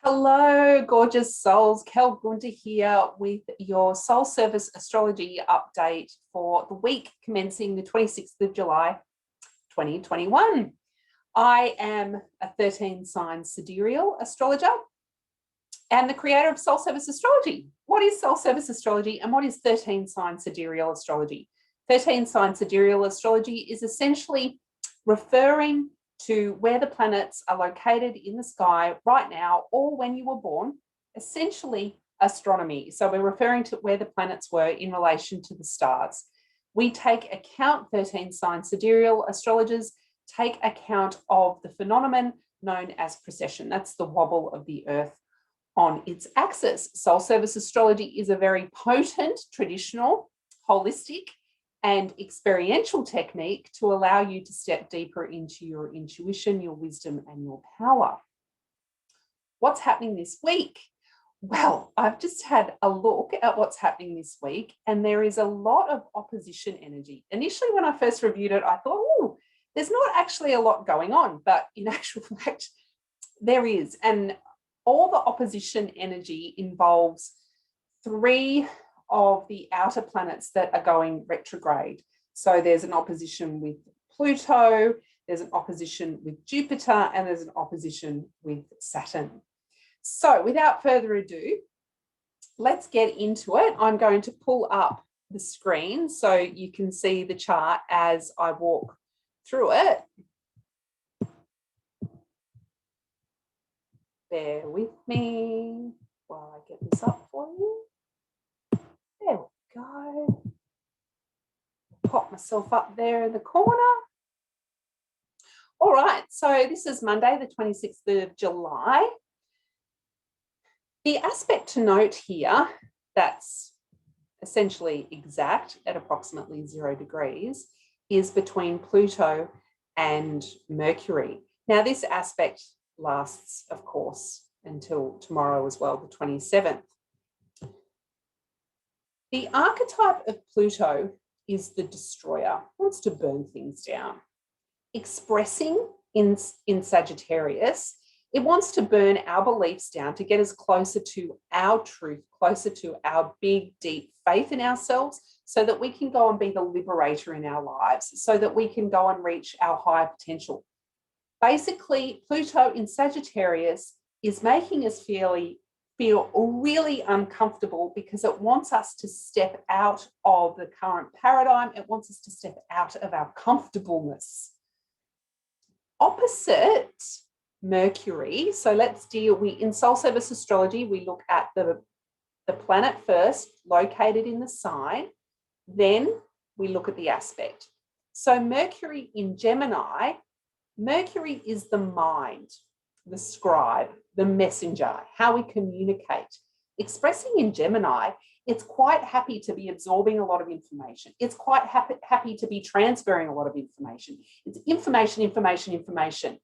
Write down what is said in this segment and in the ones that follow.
Hello, gorgeous souls. Gunter here with your Soul Service Astrology update for the week commencing the 26th of July, 2021. I am a 13-sign sidereal astrologer and the creator of Soul Service Astrology. What is Soul Service Astrology and what is 13-sign sidereal astrology? 13-sign sidereal astrology is essentially referring to where the planets are located in the sky right now or when you were born, essentially astronomy. So we're referring to where the planets were in relation to the stars. We take account, 13-sign sidereal astrologers take account of the phenomenon known as precession. That's the wobble of the earth on its axis. Soul Service Astrology is a very potent, traditional, holistic, and experiential technique to allow you to step deeper into your intuition, your wisdom, and your power. What's happening this week? Well, I've just had a look at what's happening this week, and there is a lot of opposition energy. Initially, when I first reviewed it, I thought, oh, there's not actually a lot going on, but in actual fact, there is. And all the opposition energy involves three of the outer planets that are going retrograde. So there's an opposition with Pluto, there's an opposition with Jupiter, and there's an opposition with Saturn. So without further ado, let's get into it. I'm going to pull up the screen so you can see the chart as I walk through it. Bear with me while I get this up for you. There we go. Pop myself up there in the corner. All right, so this is Monday, the 26th of July. The aspect to note here that's essentially exact at approximately 0 degrees is between Pluto and Mercury. Now, this aspect lasts, of course, until tomorrow as well, the 27th. The archetype of Pluto is the destroyer, wants to burn things down. Expressing in Sagittarius, it wants to burn our beliefs down to get us closer to our truth, closer to our big, deep faith in ourselves, so that we can go and be the liberator in our lives, so that we can go and reach our higher potential. Basically, Pluto in Sagittarius is making us feel really uncomfortable because it wants us to step out of the current paradigm. It wants us to step out of our comfortableness. Opposite Mercury, so let's deal, in Soul Service Astrology, we look at the planet first, located in the sign, then we look at the aspect. So Mercury in Gemini, Mercury is the mind, the scribe, the messenger, how we communicate. Expressing in Gemini, it's quite happy to be absorbing a lot of information. It's quite happy to be transferring a lot of information. It's information,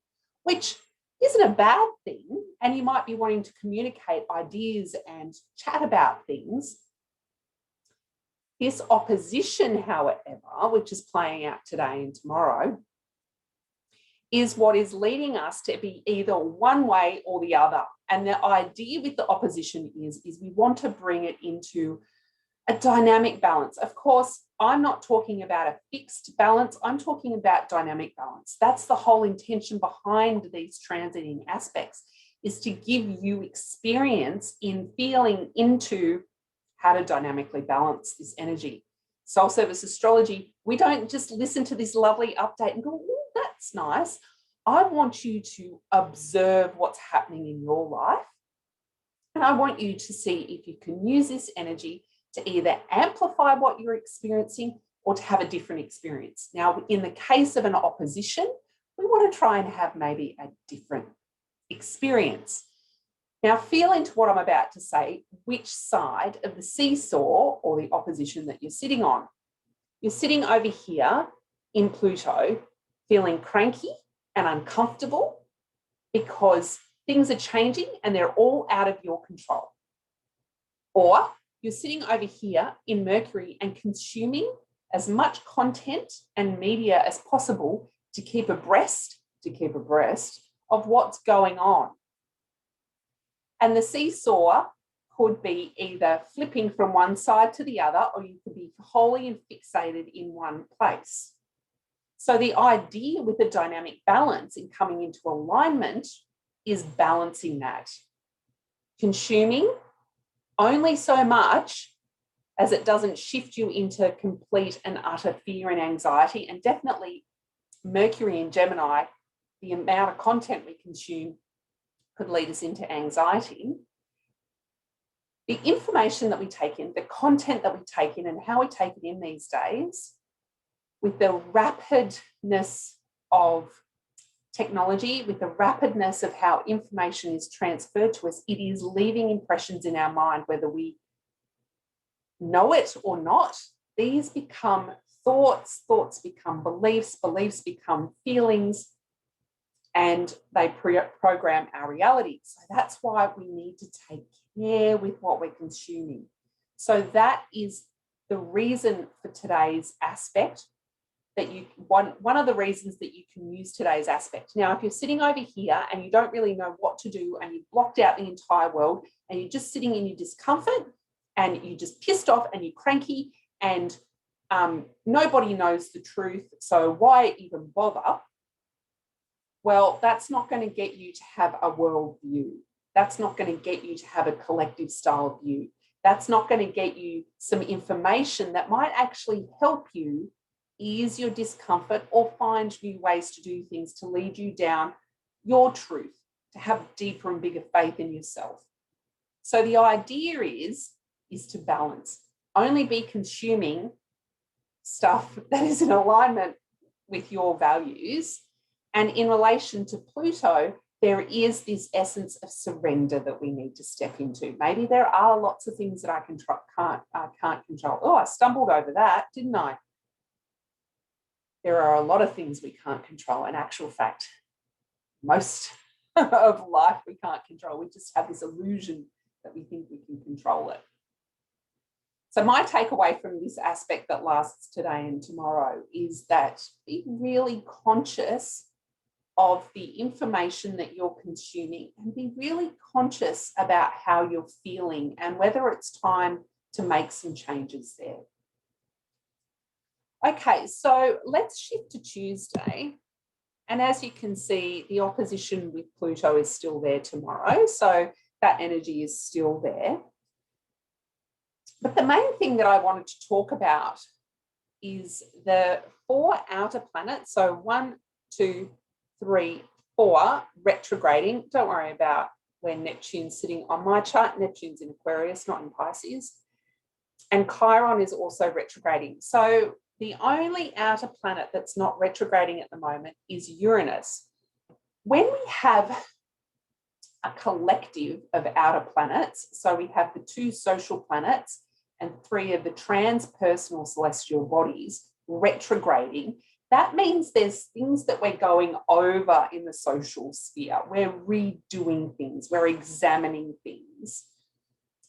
which isn't a bad thing. And you might be wanting to communicate ideas and chat about things. This opposition, however, which is playing out today and tomorrow, is what is leading us to be either one way or the other. And the idea with the opposition is we want to bring it into a dynamic balance. Of course, I'm not talking about a fixed balance. I'm talking about dynamic balance. That's the whole intention behind these transiting aspects, is to give you experience in feeling into how to dynamically balance this energy. Soul Service Astrology, we don't just listen to this lovely update and go, oh, that's nice. I want you to observe what's happening in your life. And I want you to see if you can use this energy to either amplify what you're experiencing or to have a different experience. Now, in the case of an opposition, we want to try and have maybe a different experience. Now, feel into what I'm about to say, which side of the seesaw or the opposition that you're sitting on. You're sitting over here in Pluto, feeling cranky and uncomfortable because things are changing and they're all out of your control. Or you're sitting over here in Mercury and consuming as much content and media as possible to keep abreast of what's going on. And the seesaw could be either flipping from one side to the other, or you could be wholly and fixated in one place. So the idea with the dynamic balance in coming into alignment is balancing that. Consuming only so much as it doesn't shift you into complete and utter fear and anxiety. And definitely Mercury in Gemini, the amount of content we consume could lead us into anxiety. The information that we take in, the content that we take in, and how we take it in these days, with the rapidness of technology, with the rapidness of how information is transferred to us, it is leaving impressions in our mind, whether we know it or not. These become thoughts, thoughts become beliefs, beliefs become feelings, and they program our reality. So that's why we need to take care with what we're consuming. So that is the reason for today's aspect, that you one of the reasons that you can use today's aspect. Now, if you're sitting over here and you don't really know what to do and you've blocked out the entire world and you're just sitting in your discomfort and you're just pissed off and you're cranky and nobody knows the truth, so why even bother? Well, that's not going to get you to have a world view. That's not going to get you to have a collective style view. That's not going to get you some information that might actually help you ease your discomfort or find new ways to do things to lead you down your truth, to have deeper and bigger faith in yourself. So the idea is to balance. Only be consuming stuff that is in alignment with your values. And in relation to Pluto, there is this essence of surrender that we need to step into. Maybe there are lots of things that I can't control. Oh, I stumbled over that, didn't I? There are a lot of things we can't control. In actual fact, most of life we can't control. We just have this illusion that we think we can control it. So my takeaway from this aspect that lasts today and tomorrow is that be really conscious of the information that you're consuming and be really conscious about how you're feeling and whether it's time to make some changes there. Okay, so let's shift to Tuesday. And as you can see, the opposition with Pluto is still there tomorrow. So that energy is still there. But the main thing that I wanted to talk about is the 4 outer planets. So 1, 2, 3, 4 retrograding. Don't worry about where Neptune's sitting on my chart. Neptune's in Aquarius, not in Pisces. And Chiron is also retrograding. So the only outer planet that's not retrograding at the moment is Uranus. When we have a collective of outer planets, so we have the 2 social planets and 3 of the transpersonal celestial bodies retrograding, that means there's things that we're going over in the social sphere. We're redoing things, we're examining things.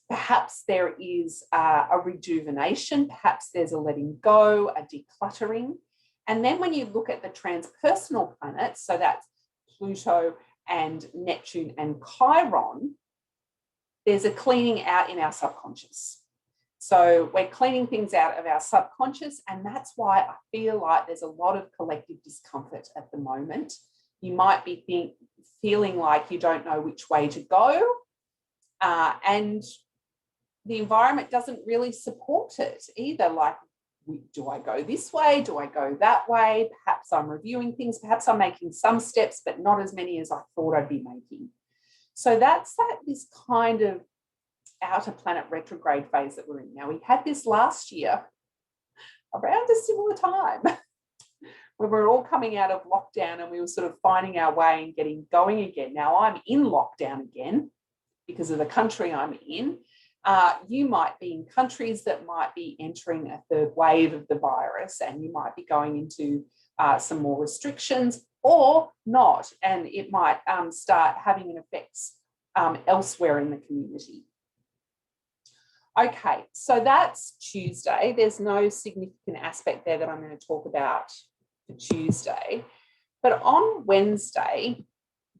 Perhaps there is a rejuvenation, perhaps there's a letting go, a decluttering. And then when you look at the transpersonal planets, so that's Pluto and Neptune and Chiron, there's a cleaning out in our subconscious. So we're cleaning things out of our subconscious, and that's why I feel like there's a lot of collective discomfort at the moment. You might be feeling like you don't know which way to go, and the environment doesn't really support it either. Like, do I go this way? Do I go that way? Perhaps I'm reviewing things. Perhaps I'm making some steps, but not as many as I thought I'd be making. So that's this kind of outer planet retrograde phase that we're in now. We had this last year around a similar time when we were all coming out of lockdown and we were sort of finding our way and getting going again. Now I'm in lockdown again because of the country I'm in. You might be in countries that might be entering a 3rd wave of the virus, and you might be going into some more restrictions or not, and it might start having an effect elsewhere in the community. Okay, so that's Tuesday. There's no significant aspect there that I'm going to talk about for Tuesday. But on Wednesday,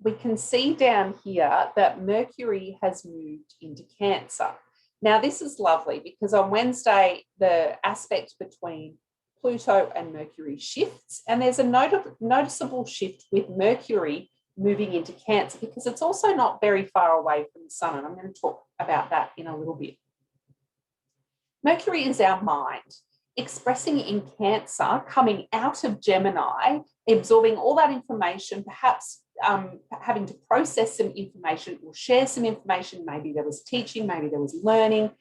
we can see down here that Mercury has moved into Cancer. Now, this is lovely because on Wednesday, the aspect between Pluto and Mercury shifts, and there's a noticeable shift with Mercury moving into Cancer because it's also not very far away from the sun, and I'm going to talk about that in a little bit. Mercury is our mind, expressing in Cancer, coming out of Gemini, absorbing all that information, perhaps having to process some information or share some information. Maybe there was teaching, maybe there was learning.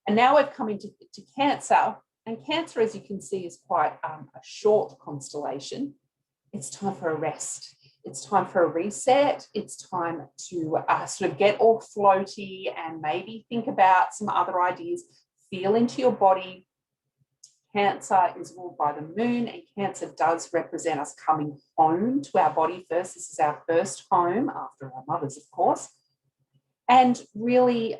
And now we've come into Cancer, and Cancer, as you can see, is quite a short constellation. It's time for a rest. It's time for a reset. It's time to sort of get all floaty and maybe think about some other ideas, feel into your body. Cancer is ruled by the moon, and Cancer does represent us coming home to our body first. This is our first home after our mothers, of course, and really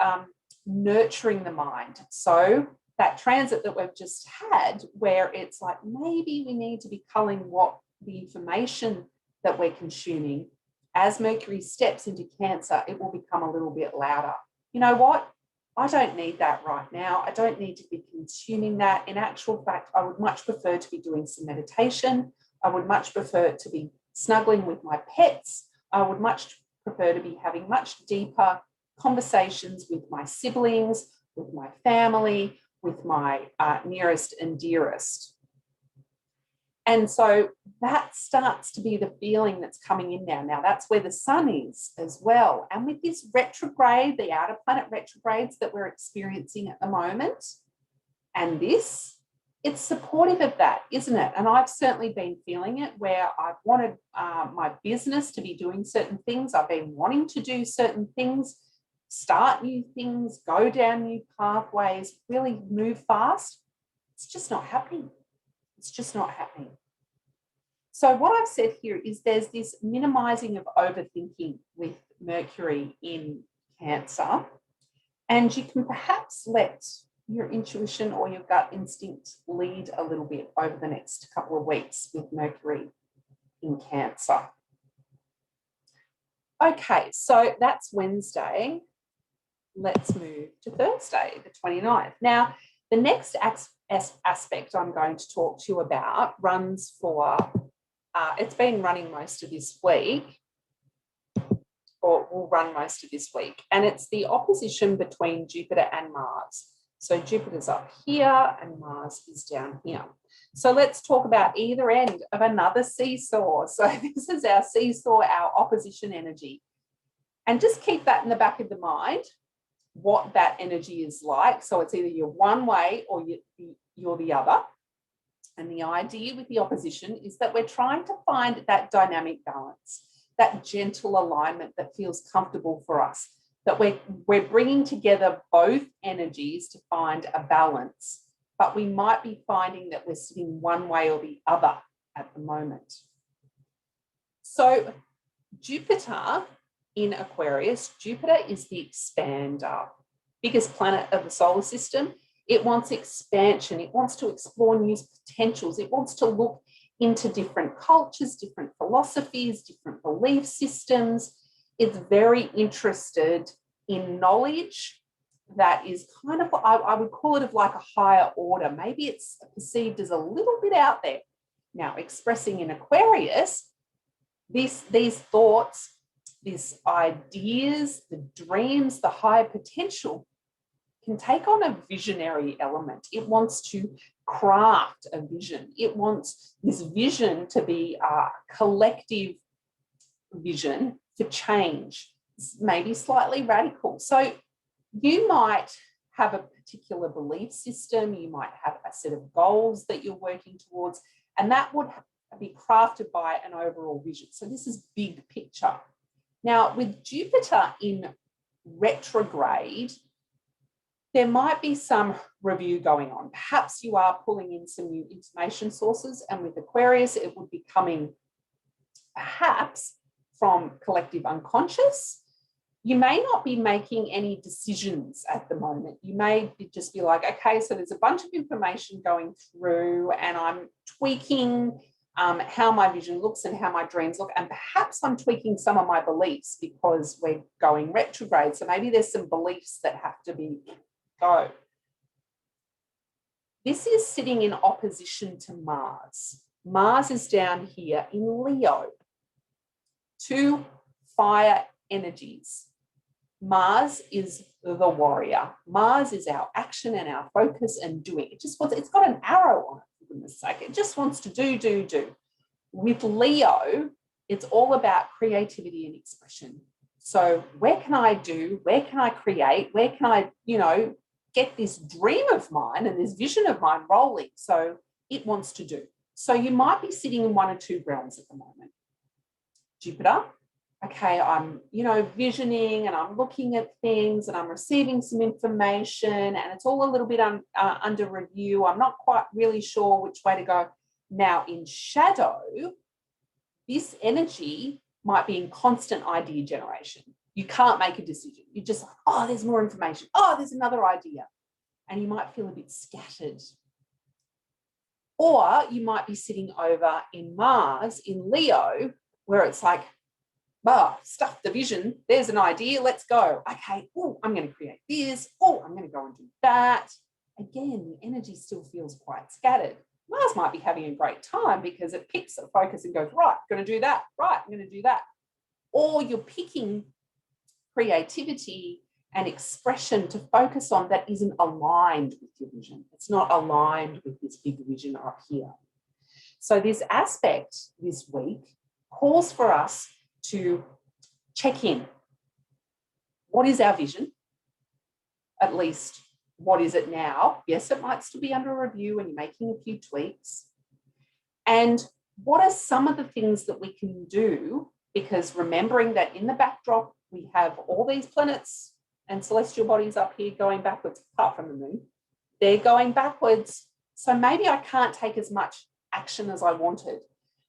nurturing the mind. So that transit that we've just had, where it's like maybe we need to be culling what the information that we're consuming. As Mercury steps into Cancer, it will become a little bit louder. You know what? I don't need that right now. I don't need to be consuming that. In actual fact, I would much prefer to be doing some meditation. I would much prefer to be snuggling with my pets. I would much prefer to be having much deeper conversations with my siblings, with my family, with my nearest and dearest. And so that starts to be the feeling that's coming in now. Now, that's where the sun is as well. And with this retrograde, the outer planet retrogrades that we're experiencing at the moment, and this, it's supportive of that, isn't it? And I've certainly been feeling it, where I've wanted my business to be doing certain things. I've been wanting to do certain things, start new things, go down new pathways, really move fast. It's just not happening. It's just not happening. So what I've said here is there's this minimizing of overthinking with Mercury in Cancer, and you can perhaps let your intuition or your gut instinct lead a little bit over the next couple of weeks with Mercury in Cancer. Okay, so that's Wednesday. Let's move to Thursday, the 29th. Now, the next aspect I'm going to talk to you about runs for, it's been running most of this week, or will run most of this week, and it's the opposition between Jupiter and Mars. So Jupiter's up here and Mars is down here. So let's talk about either end of another seesaw. So this is our seesaw, our opposition energy. And just keep that in the back of the mind, what that energy is like. So it's either you're one way or you're the other. And the idea with the opposition is that we're trying to find that dynamic balance, that gentle alignment that feels comfortable for us, that we're bringing together both energies to find a balance, but we might be finding that we're sitting one way or the other at the moment. So Jupiter in Aquarius, Jupiter is the expander, biggest planet of the solar system. It wants expansion. It wants to explore new potentials. It wants to look into different cultures, different philosophies, different belief systems. It's very interested in knowledge that is kind of, I would call it of like a higher order. Maybe it's perceived as a little bit out there. Now, expressing in Aquarius, these thoughts, these ideas, the dreams, the higher potential can take on a visionary element. It wants to craft a vision. It wants this vision to be a collective vision for change, maybe slightly radical. So you might have a particular belief system, you might have a set of goals that you're working towards, and that would be crafted by an overall vision. So this is big picture. Now, with Jupiter in retrograde, there might be some review going on. Perhaps you are pulling in some new information sources, and with Aquarius, it would be coming perhaps from collective unconscious. You may not be making any decisions at the moment. You may just be like, okay, so there's a bunch of information going through and I'm tweaking how my vision looks and how my dreams look. And perhaps I'm tweaking some of my beliefs because we're going retrograde. So maybe there's some beliefs that have to go. This is sitting in opposition to Mars. Mars is down here in Leo. Two fire energies. Mars is the warrior. Mars is our action and our focus and doing. It's got an arrow on it, for goodness sake. It just wants to do. With Leo, it's all about creativity and expression. So where can I do? Where can I create? Where can I, get this dream of mine and this vision of mine rolling? So it wants to do. So you might be sitting in one or two realms at the moment. Jupiter, okay, I'm, visioning and I'm looking at things and I'm receiving some information and it's all a little bit under review. I'm not quite really sure which way to go. Now in shadow, this energy might be in constant idea generation. You can't make a decision. You're just like, oh, there's more information. Oh, there's another idea. And you might feel a bit scattered. Or you might be sitting over in Mars, in Leo, where it's like, stuff the vision. There's an idea. Let's go. Okay. Oh, I'm going to create this. Oh, I'm going to go and do that. Again, the energy still feels quite scattered. Mars might be having a great time because it picks a focus and goes, right, I'm going to do that. Right, I'm going to do that. Or you're picking creativity and expression to focus on that isn't aligned with your vision. It's not aligned with this big vision up here. So this aspect this week calls for us to check in. What is our vision? At least, what is it now? Yes, it might still be under review and you're making a few tweaks. And what are some of the things that we can do? Because remembering that in the backdrop, we have all these planets and celestial bodies up here going backwards, apart from the moon. They're going backwards. So maybe I can't take as much action as I wanted.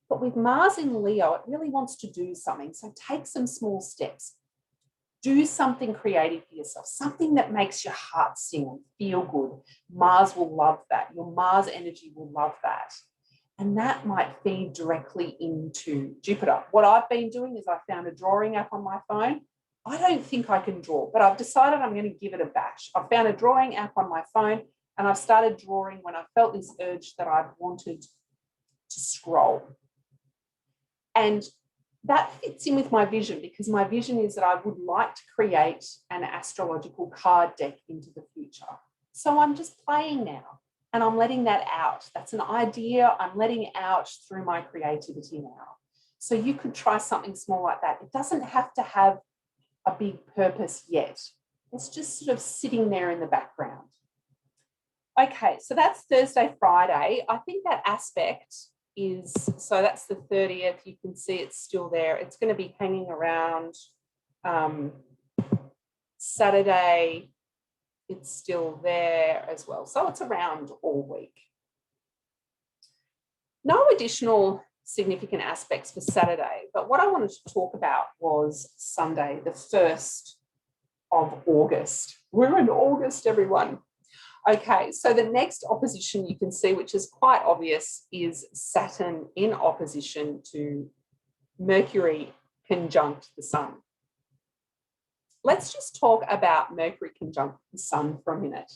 But with Mars in Leo, it really wants to do something. So take some small steps. Do something creative for yourself, something that makes your heart sing and feel good. Mars will love that. Your Mars energy will love that. And that might feed directly into Jupiter. What I've been doing is I found a drawing app on my phone. I don't think I can draw, but I've decided I'm going to give it a bash. I found a drawing app on my phone and I've started drawing when I felt this urge that I wanted to scroll. And that fits in with my vision because my vision is that I would like to create an astrological card deck into the future. So I'm just playing now. And I'm letting that out. That's an idea I'm letting out through my creativity now. So you could try something small like that. It doesn't have to have a big purpose yet. It's just sort of sitting there in the background. Okay, so that's Thursday, Friday. I think that aspect is, so that's the 30th. You can see it's still there. It's going to be hanging around Saturday. It's still there as well. So it's around all week. No additional significant aspects for Saturday, but what I wanted to talk about was Sunday, the 1st of August. We're in August, everyone. Okay, so the next opposition you can see, which is quite obvious, is Saturn in opposition to Mercury conjunct the Sun. Let's just talk about Mercury conjunct the Sun for a minute.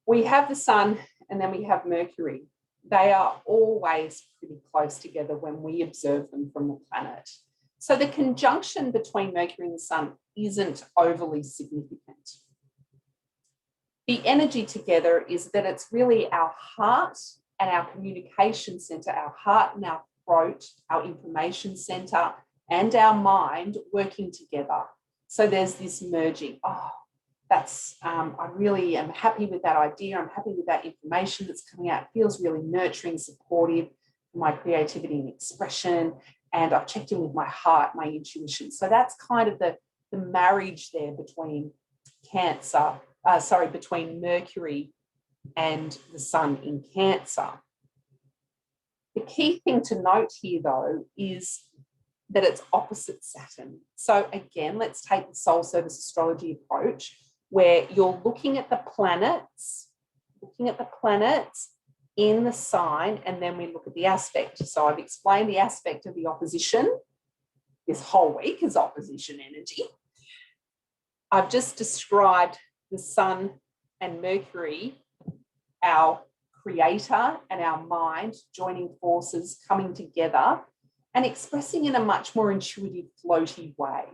We have the Sun and then we have Mercury. They are always pretty close together when we observe them from the planet. So the conjunction between Mercury and the Sun isn't overly significant. The energy together is that it's really our heart and our communication center, our heart and our throat, our information center, and our mind working together. So there's this merging. Oh, that's, I really am happy with that idea. I'm happy with that information that's coming out. It feels really nurturing, supportive for my creativity and expression. And I've checked in with my heart, my intuition. So that's kind of the marriage there between between Mercury and the Sun in Cancer. The key thing to note here, though, is that it's opposite Saturn. So again, let's take the soul service astrology approach where you're looking at the planets in the sign, and then we look at the aspect. So I've explained the aspect of the opposition. This whole week is opposition energy. I've just described the Sun and Mercury, our creator and our mind joining forces, coming together and expressing in a much more intuitive, floaty way.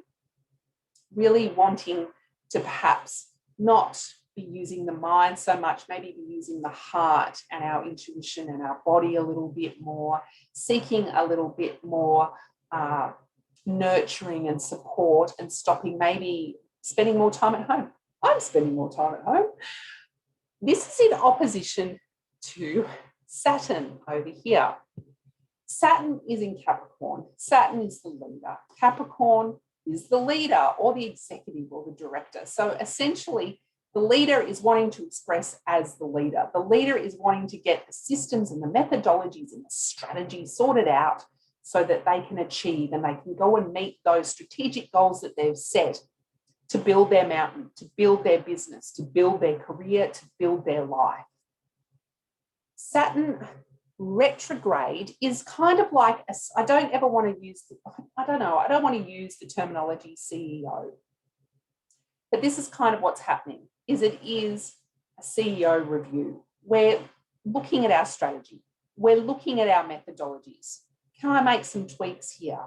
Really wanting to perhaps not be using the mind so much, maybe be using the heart and our intuition and our body a little bit more, seeking a little bit more nurturing and support, and stopping, maybe spending more time at home. I'm spending more time at home. This is in opposition to Saturn over here. Saturn is in Capricorn. Saturn is the leader. Capricorn is the leader or the executive or the director. So essentially, the leader is wanting to express as the leader. The leader is wanting to get the systems and the methodologies and the strategies sorted out so that they can achieve and they can go and meet those strategic goals that they've set to build their mountain, to build their business, to build their career, to build their life. Saturn retrograde is kind of like, I don't want to use the terminology CEO, but this is kind of what's happening, is it is a CEO review. We're looking at our strategy. We're looking at our methodologies. Can I make some tweaks here?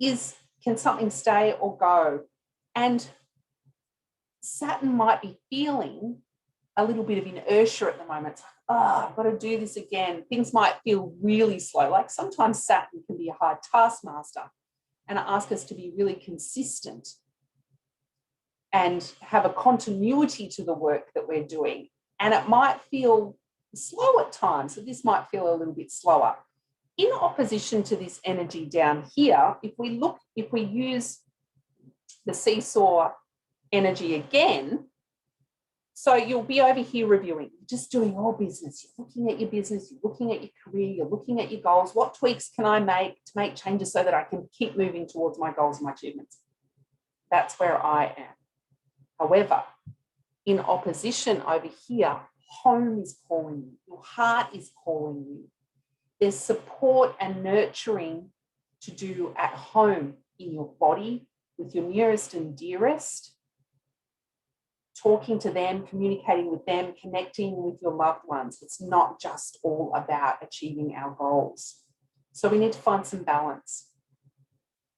Can something stay or go? And Saturn might be feeling a little bit of inertia at the moment. It's like, oh, I've got to do this again. Things might feel really slow. Like sometimes Saturn can be a hard taskmaster and ask us to be really consistent and have a continuity to the work that we're doing. And it might feel slow at times, so this might feel a little bit slower. In opposition to this energy down here, if we use the seesaw energy again, so you'll be over here reviewing, just doing all business. You're looking at your business, you're looking at your career, you're looking at your goals. What tweaks can I make to make changes so that I can keep moving towards my goals and my achievements? That's where I am. However, in opposition over here, home is calling you. Your heart is calling you. There's support and nurturing to do at home in your body with your nearest and dearest, talking to them, communicating with them, connecting with your loved ones. It's not just all about achieving our goals. So we need to find some balance.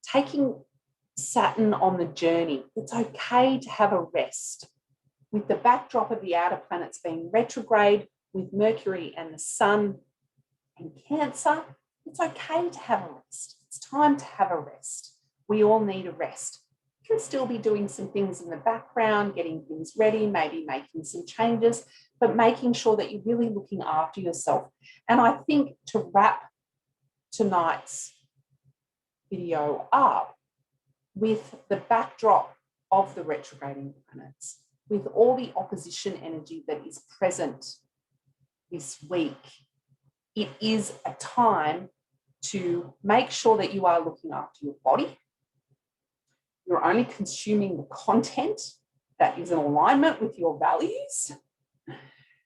Taking Saturn on the journey, it's okay to have a rest. With the backdrop of the outer planets being retrograde, with Mercury and the Sun in Cancer, it's okay to have a rest. It's time to have a rest. We all need a rest. You can still be doing some things in the background, getting things ready, maybe making some changes, but making sure that you're really looking after yourself. And I think to wrap tonight's video up with the backdrop of the retrograding planets, with all the opposition energy that is present this week, it is a time to make sure that you are looking after your body. You're only consuming the content that is in alignment with your values.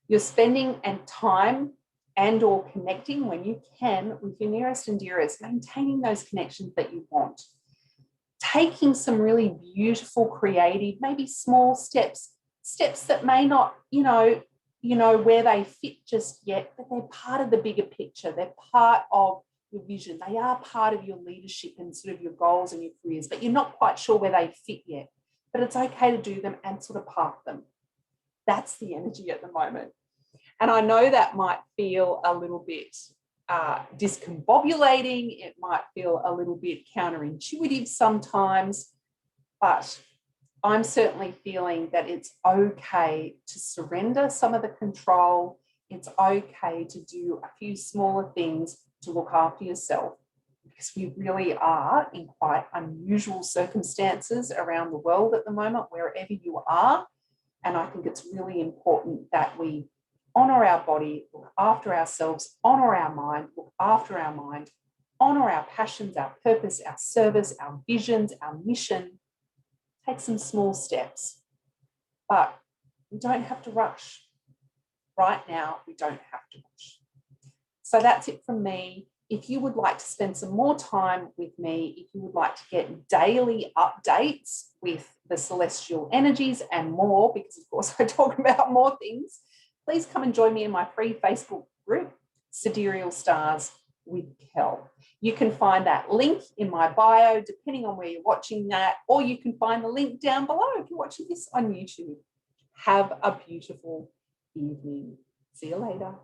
You're spending time and or connecting when you can with your nearest and dearest, maintaining those connections that you want. Taking some really beautiful, creative, maybe small steps that may not, where they fit just yet, but they're part of the bigger picture. They're part of your vision. They are part of your leadership and sort of your goals and your careers, but you're not quite sure where they fit yet. But it's okay to do them and sort of park them. That's the energy at the moment. And I know that might feel a little bit discombobulating. It might feel a little bit counterintuitive sometimes, but I'm certainly feeling that it's okay to surrender some of the control. It's okay to do a few smaller things to look after yourself, because we really are in quite unusual circumstances around the world at the moment, wherever you are. And I think it's really important that we honour our body, look after ourselves, honour our mind, look after our mind, honour our passions, our purpose, our service, our visions, our mission. Take some small steps, but we don't have to rush. Right now, we don't have to rush. So that's it from me. If you would like to spend some more time with me, if you would like to get daily updates with the celestial energies and more, because of course I talk about more things, please come and join me in my free Facebook group, Sidereal Stars with Kel. You can find that link in my bio, depending on where you're watching that, or you can find the link down below if you're watching this on YouTube. Have a beautiful evening. See you later.